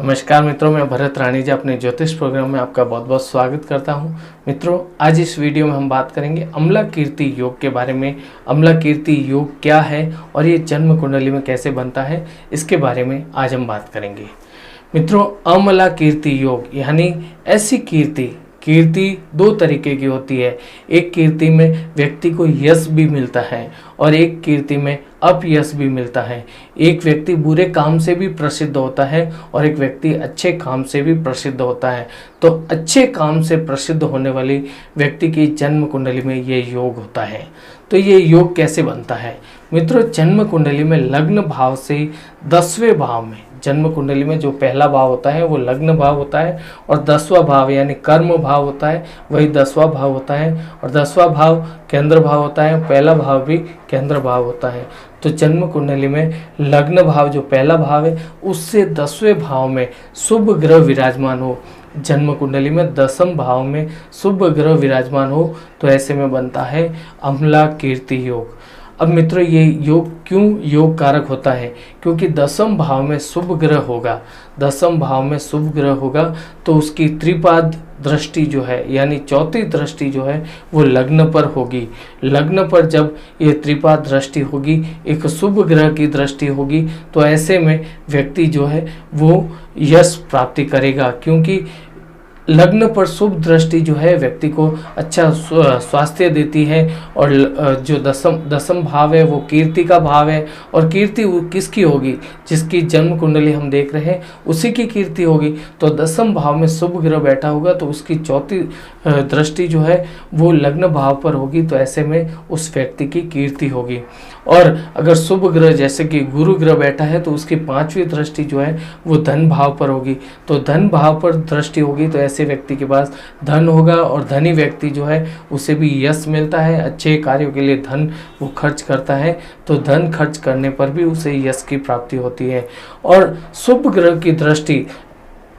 नमस्कार मित्रों, मैं भरत राणी जी अपने ज्योतिष प्रोग्राम में आपका बहुत बहुत स्वागत करता हूं। मित्रों, आज इस वीडियो में हम बात करेंगे अम्ला कीर्ति योग के बारे में। अम्ला कीर्ति योग क्या है और ये जन्म कुंडली में कैसे बनता है, इसके बारे में आज हम बात करेंगे। मित्रों, अम्ला कीर्ति योग यानी ऐसी कीर्ति दो तरीके की होती है। एक कीर्ति में व्यक्ति को यश भी मिलता है और एक कीर्ति में अपयश भी मिलता है। एक व्यक्ति बुरे काम से भी प्रसिद्ध होता है और एक व्यक्ति अच्छे काम से भी प्रसिद्ध होता है। तो अच्छे काम से प्रसिद्ध होने वाली व्यक्ति की जन्म कुंडली में ये योग होता है। तो ये योग कैसे बनता है? मित्रों, जन्म कुंडली में लग्न भाव से 10वें भाव में, जन्म कुंडली में जो पहला भाव होता है वो लग्न भाव होता है और 10वां भाव यानी कर्म भाव होता है, वही 10वां भाव होता है। और 10वां भाव केंद्र भाव होता है, पहला भाव भी केंद्र भाव होता है। तो जन्म कुंडली में लग्न भाव जो पहला भाव है उससे 10वें भाव में शुभ ग्रह विराजमान हो, जन्म कुंडली में 10वें भाव में शुभ ग्रह विराजमान हो, तो ऐसे में बनता है अम्ला कीर्ति योग। अब मित्रों, ये योग क्यों योग कारक होता है? क्योंकि 10वें भाव में शुभ ग्रह होगा। 10वें भाव में शुभ ग्रह होगा तो उसकी त्रिपाद दृष्टि जो है यानी चौथी दृष्टि जो है वो लग्न पर होगी। लग्न पर जब ये त्रिपाद दृष्टि होगी, एक शुभ ग्रह की दृष्टि होगी, तो ऐसे में व्यक्ति जो है वो यश प्राप्ति करेगा। क्योंकि लग्न पर शुभ दृष्टि जो है व्यक्ति को अच्छा स्वास्थ्य देती है। और जो दसम भाव है वो कीर्ति का भाव है। और कीर्ति किसकी होगी? जिसकी जन्म कुंडली हम देख रहे हैं उसी की कीर्ति होगी। तो 10वें भाव में शुभ ग्रह बैठा होगा तो उसकी चौथी दृष्टि जो है वो लग्न भाव पर होगी, तो ऐसे में उस व्यक्ति की कीर्ति होगी। और अगर शुभ ग्रह जैसे कि गुरु ग्रह बैठा है तो उसकी 5वीं दृष्टि जो है वो धन भाव पर होगी। तो धन भाव पर दृष्टि होगी तो ऐसे व्यक्ति के पास धन होगा और धनी व्यक्ति जो है उसे भी यश मिलता है। अच्छे कार्यों के लिए धन वो खर्च करता है, तो धन खर्च करने पर भी उसे यश की प्राप्ति होती है। और शुभ ग्रह की दृष्टि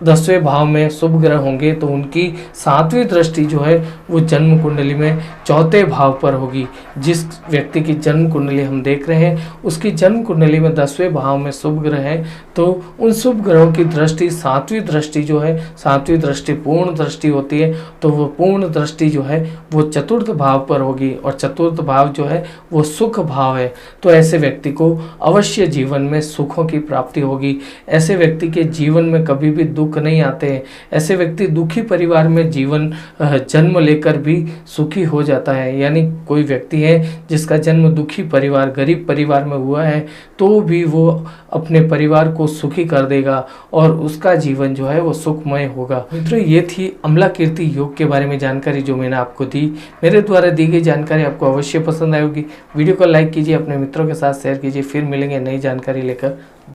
10वें भाव में शुभ ग्रह होंगे तो उनकी 7वीं दृष्टि जो है वो जन्म कुंडली में चौथे भाव पर होगी। जिस व्यक्ति की जन्म कुंडली हम देख रहे हैं उसकी जन्म कुंडली में 10वें भाव में शुभ ग्रह है, तो उन शुभ ग्रहों की दृष्टि 7वीं दृष्टि जो है, 7वीं दृष्टि पूर्ण दृष्टि होती है, तो वो पूर्ण दृष्टि जो है वो चतुर्थ भाव पर होगी। और चतुर्थ भाव जो है वो सुख भाव है। तो ऐसे व्यक्ति को अवश्य जीवन में सुखों की प्राप्ति होगी। ऐसे व्यक्ति के जीवन में कभी भी दुख नहीं आते हैं। ऐसे व्यक्ति दुखी परिवार में जन्म लेकर भी सुखी हो जाता है। यानी कोई व्यक्ति है जिसका जन्म दुखी परिवार, गरीब परिवार में हुआ है, तो भी वो अपने परिवार को सुखी कर देगा और उसका जीवन जो है वो सुखमय होगा। मित्रों, ये थी अम्ला कीर्ति योग के बारे में जानकारी जो मैंने आपको दी। मेरे द्वारा दी गई जानकारी आपको अवश्य पसंद आएगी। वीडियो को लाइक कीजिए, अपने मित्रों के साथ शेयर कीजिए। फिर मिलेंगे नई जानकारी लेकर।